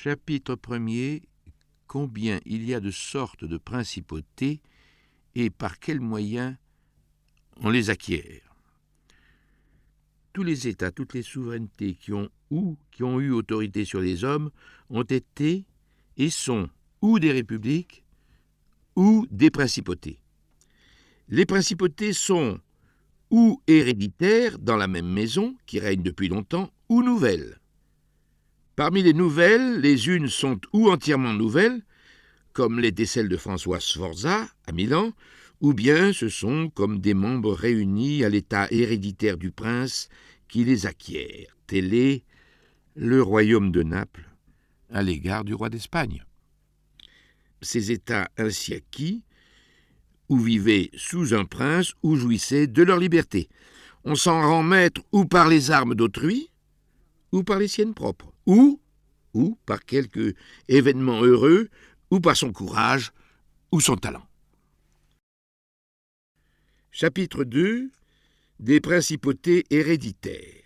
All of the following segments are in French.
Chapitre 1er. Combien il y a de sortes de principautés et par quels moyens on les acquiert. Tous les États, toutes les souverainetés qui ont eu autorité sur les hommes ont été et sont ou des républiques ou des principautés. Les principautés sont ou héréditaires dans la même maison, qui règne depuis longtemps, ou nouvelles. Parmi les nouvelles, les unes sont ou entièrement nouvelles, comme l'était celle de François Sforza à Milan, ou bien ce sont comme des membres réunis à l'état héréditaire du prince qui les acquiert. Tel est le royaume de Naples à l'égard du roi d'Espagne. Ces états ainsi acquis, ou vivaient sous un prince, ou jouissaient de leur liberté. On s'en rend maître ou par les armes d'autrui, ou par les siennes propres, ou par quelque événement heureux, ou par son courage, ou son talent. Chapitre 2. Des principautés héréditaires.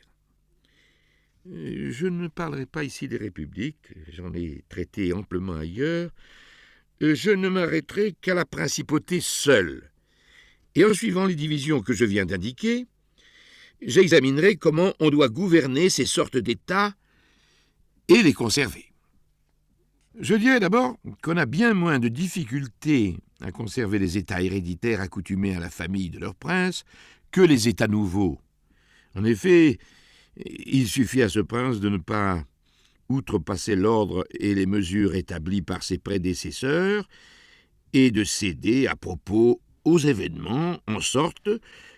Je ne parlerai pas ici des républiques, j'en ai traité amplement ailleurs. Je ne m'arrêterai qu'à la principauté seule. Et en suivant les divisions que je viens d'indiquer, j'examinerai comment on doit gouverner ces sortes d'États et les conserver. Je dirais d'abord qu'on a bien moins de difficultés à conserver les États héréditaires accoutumés à la famille de leur prince que les États nouveaux. En effet, il suffit à ce prince de ne pas outrepasser l'ordre et les mesures établies par ses prédécesseurs et de céder à propos aux événements, en sorte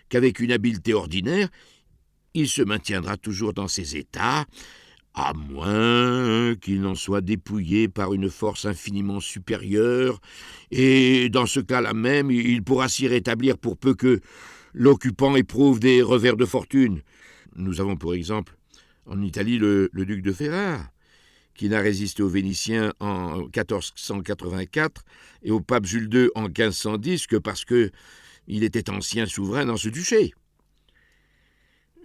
qu'avec une habileté ordinaire, il se maintiendra toujours dans ses états, à moins qu'il n'en soit dépouillé par une force infiniment supérieure, et dans ce cas-là même, il pourra s'y rétablir pour peu que l'occupant éprouve des revers de fortune. Nous avons pour exemple en Italie le duc de Ferrare, qui n'a résisté aux Vénitiens en 1484 et au pape Jules II en 1510 que parce qu'il était ancien souverain dans ce duché.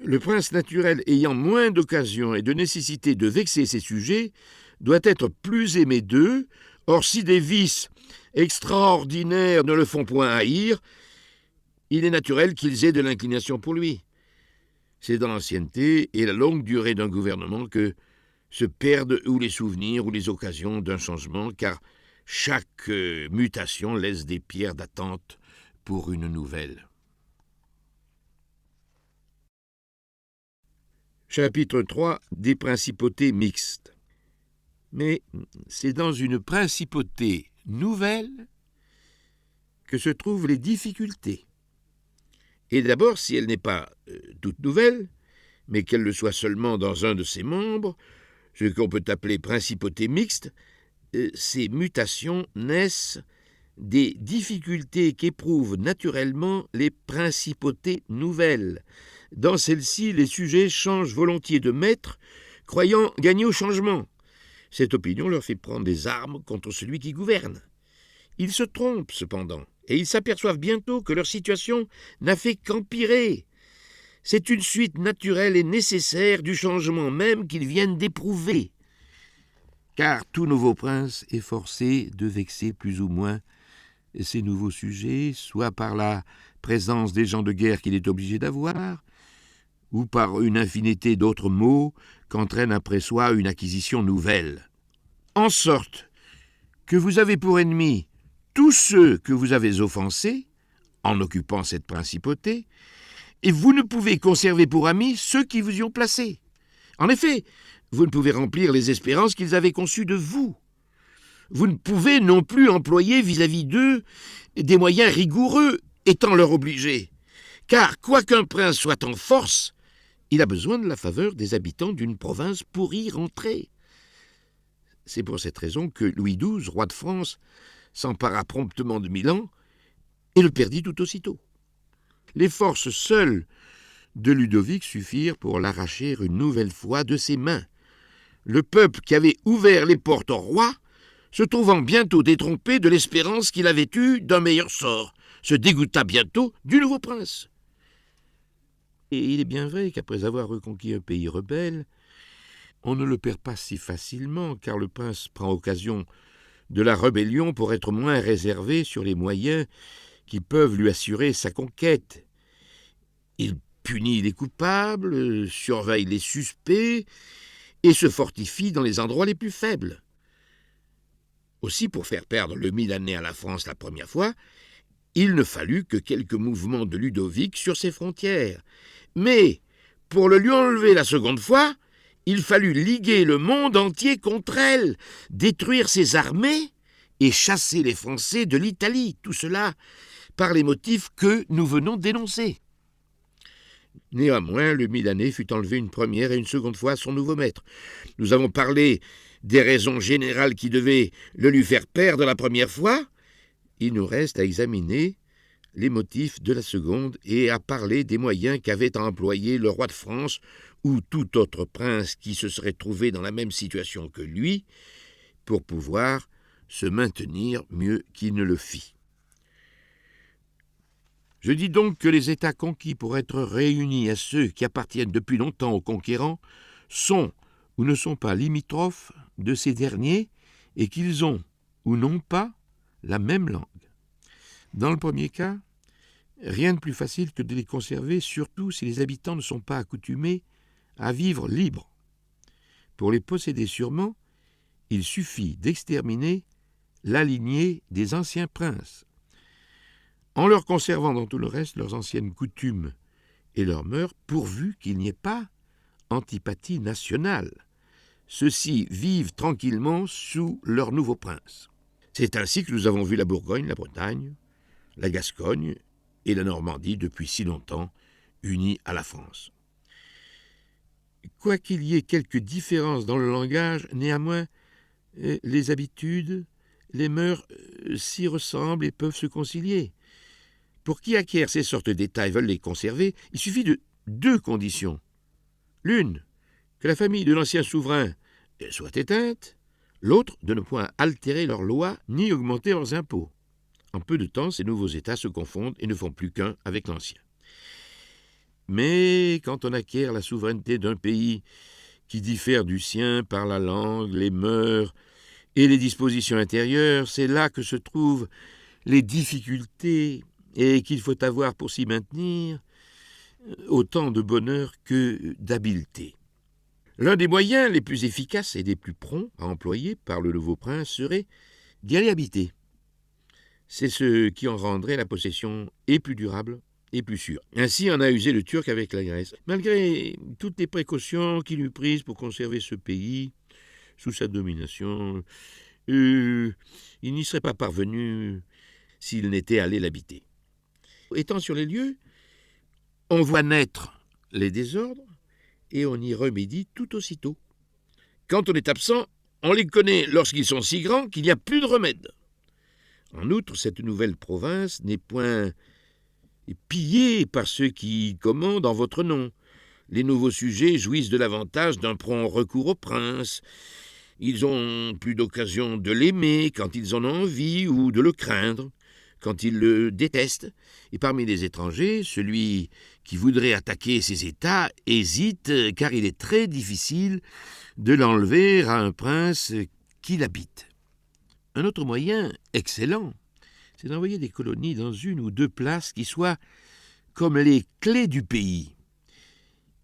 Le prince naturel ayant moins d'occasion et de nécessité de vexer ses sujets doit être plus aimé d'eux. Or, si des vices extraordinaires ne le font point haïr, il est naturel qu'ils aient de l'inclination pour lui. C'est dans l'ancienneté et la longue durée d'un gouvernement que se perdent ou les souvenirs ou les occasions d'un changement, car chaque mutation laisse des pierres d'attente pour une nouvelle. Chapitre 3. Des principautés mixtes. Mais c'est dans une principauté nouvelle que se trouvent les difficultés. Et d'abord, si elle n'est pas toute nouvelle, mais qu'elle le soit seulement dans un de ses membres, ce qu'on peut appeler principauté mixte, ces mutations naissent des difficultés qu'éprouvent naturellement les principautés nouvelles. Dans celles-ci, les sujets changent volontiers de maître, croyant gagner au changement. Cette opinion leur fait prendre des armes contre celui qui gouverne. Ils se trompent cependant, et ils s'aperçoivent bientôt que leur situation n'a fait qu'empirer. C'est une suite naturelle et nécessaire du changement même qu'ils viennent d'éprouver. Car tout nouveau prince est forcé de vexer plus ou moins ses nouveaux sujets, soit par la présence des gens de guerre qu'il est obligé d'avoir, ou par une infinité d'autres maux qu'entraîne après soi une acquisition nouvelle. En sorte que vous avez pour ennemis tous ceux que vous avez offensés, en occupant cette principauté, et vous ne pouvez conserver pour amis ceux qui vous y ont placés. En effet, vous ne pouvez remplir les espérances qu'ils avaient conçues de vous. Vous ne pouvez non plus employer vis-à-vis d'eux des moyens rigoureux, étant leur obligé. Car, quoiqu'un prince soit en force, il a besoin de la faveur des habitants d'une province pour y rentrer. C'est pour cette raison que Louis XII, roi de France, s'empara promptement de Milan et le perdit tout aussitôt. Les forces seules de Ludovic suffirent pour l'arracher une nouvelle fois de ses mains. Le peuple qui avait ouvert les portes au roi, se trouvant bientôt détrompé de l'espérance qu'il avait eue d'un meilleur sort, se dégoûta bientôt du nouveau prince. Et il est bien vrai qu'après avoir reconquis un pays rebelle, on ne le perd pas si facilement, car le prince prend occasion de la rébellion pour être moins réservé sur les moyens qui peuvent lui assurer sa conquête. Il punit les coupables, surveille les suspects et se fortifie dans les endroits les plus faibles. Aussi, pour faire perdre le Milanais à la France la première fois, il ne fallut que quelques mouvements de Ludovic sur ses frontières. Mais, pour le lui enlever la seconde fois, il fallut liguer le monde entier contre elle, détruire ses armées et chasser les Français de l'Italie, tout cela par les motifs que nous venons d'énoncer. Néanmoins, le Milanais fut enlevé une première et une seconde fois à son nouveau maître. Nous avons parlé des raisons générales qui devaient le lui faire perdre la première fois. Il nous reste à examiner les motifs de la seconde et à parler des moyens qu'avait à employer le roi de France ou tout autre prince qui se serait trouvé dans la même situation que lui pour pouvoir se maintenir mieux qu'il ne le fit. Je dis donc que les États conquis pour être réunis à ceux qui appartiennent depuis longtemps aux conquérants sont ou ne sont pas limitrophes de ces derniers et qu'ils ont ou n'ont pas la même langue. Dans le premier cas, rien de plus facile que de les conserver, surtout si les habitants ne sont pas accoutumés à vivre libres. Pour les posséder sûrement, il suffit d'exterminer la lignée des anciens princes, en leur conservant dans tout le reste leurs anciennes coutumes et leurs mœurs, pourvu qu'il n'y ait pas antipathie nationale. Ceux-ci vivent tranquillement sous leur nouveau prince. C'est ainsi que nous avons vu la Bourgogne, la Bretagne, la Gascogne et la Normandie depuis si longtemps unies à la France. Quoiqu'il y ait quelques différences dans le langage, néanmoins, les habitudes, les mœurs s'y ressemblent et peuvent se concilier. Pour qui acquiert ces sortes d'États et veulent les conserver, il suffit de deux conditions. L'une, que la famille de l'ancien souverain soit éteinte, l'autre, de ne point altérer leurs lois ni augmenter leurs impôts. En peu de temps, ces nouveaux États se confondent et ne font plus qu'un avec l'ancien. Mais quand on acquiert la souveraineté d'un pays qui diffère du sien par la langue, les mœurs et les dispositions intérieures, c'est là que se trouvent les difficultés et qu'il faut avoir pour s'y maintenir autant de bonheur que d'habileté. L'un des moyens les plus efficaces et les plus prompts à employer par le nouveau prince serait d'y aller habiter. C'est ce qui en rendrait la possession et plus durable et plus sûre. Ainsi en a usé le Turc avec la Grèce. Malgré toutes les précautions qu'il eut prises pour conserver ce pays sous sa domination, il n'y serait pas parvenu s'il n'était allé l'habiter. Étant sur les lieux, on voit naître les désordres et on y remédie tout aussitôt. Quand on est absent, on les connaît lorsqu'ils sont si grands qu'il n'y a plus de remède. En outre, cette nouvelle province n'est point pillée par ceux qui commandent en votre nom. Les nouveaux sujets jouissent de l'avantage d'un prompt recours au prince. Ils ont plus d'occasion de l'aimer quand ils en ont envie ou de le craindre quand ils le détestent. Et parmi les étrangers, celui qui voudrait attaquer ces États hésite, car il est très difficile de l'enlever à un prince qui l'habite. Un autre moyen excellent, c'est d'envoyer des colonies dans une ou deux places qui soient comme les clés du pays.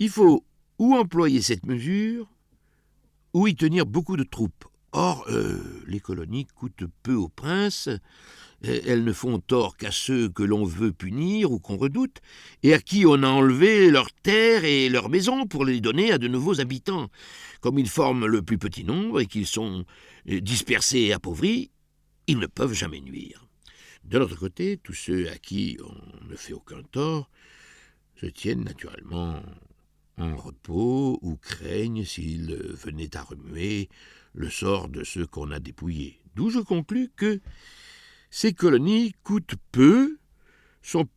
Il faut ou employer cette mesure, ou y tenir beaucoup de troupes. Or, les colonies coûtent peu aux princes, elles ne font tort qu'à ceux que l'on veut punir ou qu'on redoute, et à qui on a enlevé leurs terres et leurs maisons pour les donner à de nouveaux habitants. Comme ils forment le plus petit nombre et qu'ils sont dispersés et appauvris, ils ne peuvent jamais nuire. De l'autre côté, tous ceux à qui on ne fait aucun tort se tiennent naturellement en repos ou craignent s'ils venaient à remuer le sort de ceux qu'on a dépouillés. D'où je conclus que ces colonies coûtent peu, sont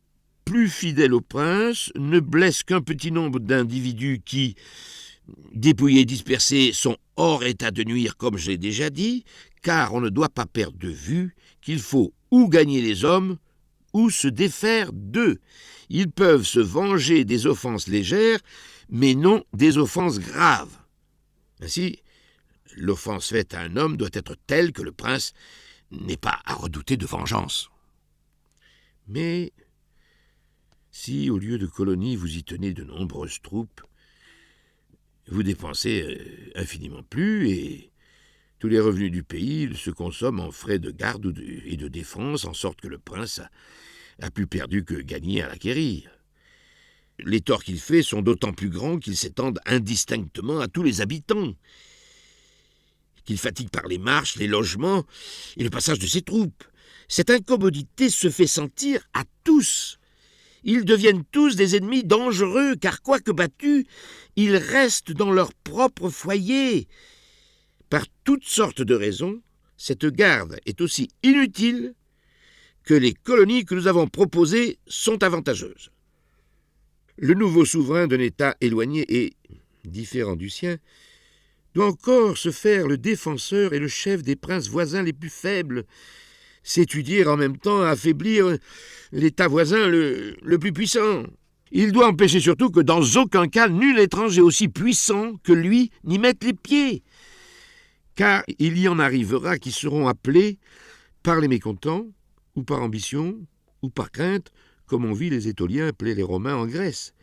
plus fidèles au prince, ne blessent qu'un petit nombre d'individus qui, dépouillés et dispersés, sont hors état de nuire, comme je l'ai déjà dit, car on ne doit pas perdre de vue qu'il faut ou gagner les hommes, ou se défaire d'eux. Ils peuvent se venger des offenses légères, mais non des offenses graves. Ainsi, l'offense faite à un homme doit être telle que le prince n'ait pas à redouter de vengeance. Mais si, au lieu de colonies, vous y tenez de nombreuses troupes, vous dépensez infiniment plus et tous les revenus du pays se consomment en frais de garde et de défense, en sorte que le prince a plus perdu que gagné à l'acquérir. Les torts qu'il fait sont d'autant plus grands qu'ils s'étendent indistinctement à tous les habitants, qu'il fatigue par les marches, les logements et le passage de ses troupes. Cette incommodité se fait sentir à tous. Ils deviennent tous des ennemis dangereux, car quoique battus, ils restent dans leur propre foyer. Par toutes sortes de raisons, cette garde est aussi inutile que les colonies que nous avons proposées sont avantageuses. Le nouveau souverain d'un État éloigné et différent du sien doit encore se faire le défenseur et le chef des princes voisins les plus faibles, s'étudier en même temps à affaiblir l'État voisin le plus puissant. Il doit empêcher surtout que dans aucun cas nul étranger aussi puissant que lui n'y mette les pieds, car il y en arrivera qui seront appelés par les mécontents, ou par ambition, ou par crainte, comme on vit les Étoliens appeler les Romains en Grèce.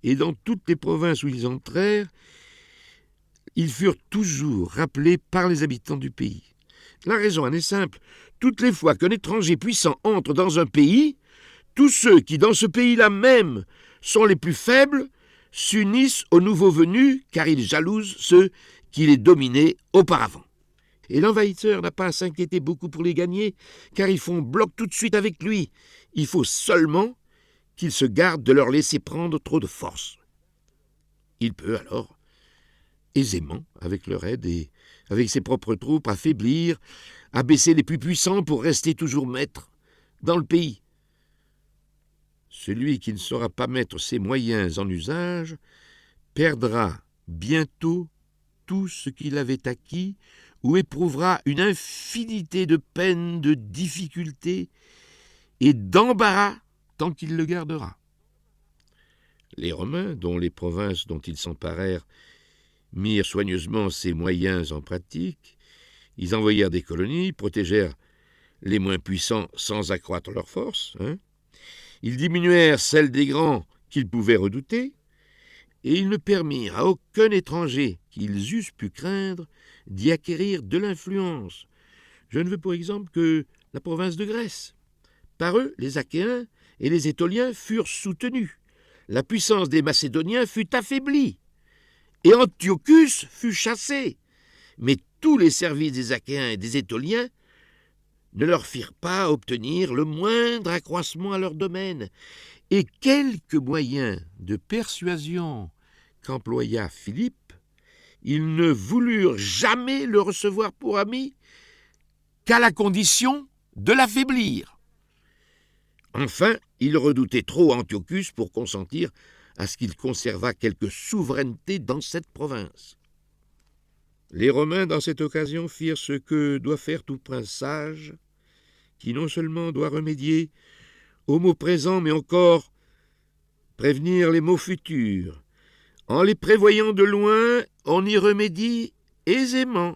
Et dans toutes les provinces où ils entrèrent, ils furent toujours rappelés par les habitants du pays. La raison en est simple. Toutes les fois qu'un étranger puissant entre dans un pays, tous ceux qui, dans ce pays-là même, sont les plus faibles, s'unissent aux nouveaux venus, car ils jalousent ceux qui les dominaient auparavant. Et l'envahisseur n'a pas à s'inquiéter beaucoup pour les gagner, car ils font bloc tout de suite avec lui. Il faut seulement qu'il se garde de leur laisser prendre trop de force. Il peut alors, aisément, avec leur aide et avec ses propres troupes, affaiblir, abaisser les plus puissants pour rester toujours maître dans le pays. Celui qui ne saura pas mettre ses moyens en usage perdra bientôt tout ce qu'il avait acquis ou éprouvera une infinité de peines, de difficultés et d'embarras tant qu'il le gardera. Les Romains, dont les provinces dont ils s'emparèrent mirent soigneusement ces moyens en pratique, ils envoyèrent des colonies, protégèrent les moins puissants sans accroître leur force, Ils diminuèrent celles des grands qu'ils pouvaient redouter, et ils ne permirent à aucun étranger qu'ils eussent pu craindre d'y acquérir de l'influence. Je ne veux pour exemple que la province de Grèce. Par eux, les Achéens et les Étoliens furent soutenus. La puissance des Macédoniens fut affaiblie, et Antiochus fut chassé. Mais tous les services des Achéens et des Étoliens ne leur firent pas obtenir le moindre accroissement à leur domaine, et quelques moyens de persuasion qu'employa Philippe, ils ne voulurent jamais le recevoir pour ami qu'à la condition de l'affaiblir. Enfin, ils redoutaient trop Antiochus pour consentir à ce qu'il conservât quelque souveraineté dans cette province. Les Romains, dans cette occasion, firent ce que doit faire tout prince sage, qui non seulement doit remédier aux maux présents, mais encore prévenir les maux futurs. En les prévoyant de loin, on y remédie aisément.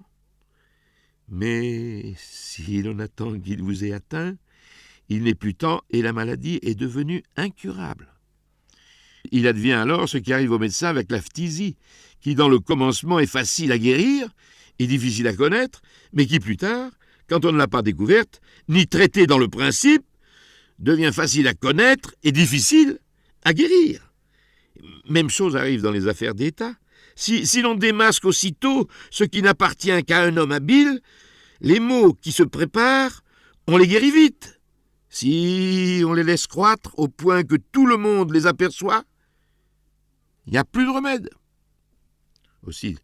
Mais si l'on attend qu'il vous ait atteint, il n'est plus temps et la maladie est devenue incurable. Il advient alors ce qui arrive aux médecins avec la phtisie, qui dans le commencement est facile à guérir et difficile à connaître, mais qui plus tard, quand on ne l'a pas découverte, ni traitée dans le principe, devient facile à connaître et difficile à guérir. Même chose arrive dans les affaires d'État. Si l'on démasque aussitôt ce qui n'appartient qu'à un homme habile, les maux qui se préparent, on les guérit vite. Si on les laisse croître au point que tout le monde les aperçoit, il n'y a plus de remède. Aussi,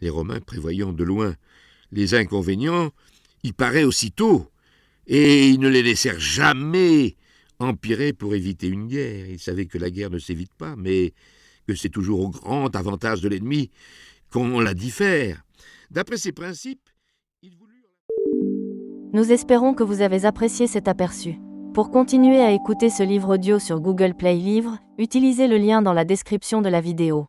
les Romains, prévoyant de loin les inconvénients, y paraient aussitôt, et ils ne les laissèrent jamais empirer pour éviter une guerre. Ils savaient que la guerre ne s'évite pas, mais que c'est toujours au grand avantage de l'ennemi qu'on la diffère. D'après ces principes, ils voulurent... Nous espérons que vous avez apprécié cet aperçu. Pour continuer à écouter ce livre audio sur Google Play Livres, utilisez le lien dans la description de la vidéo.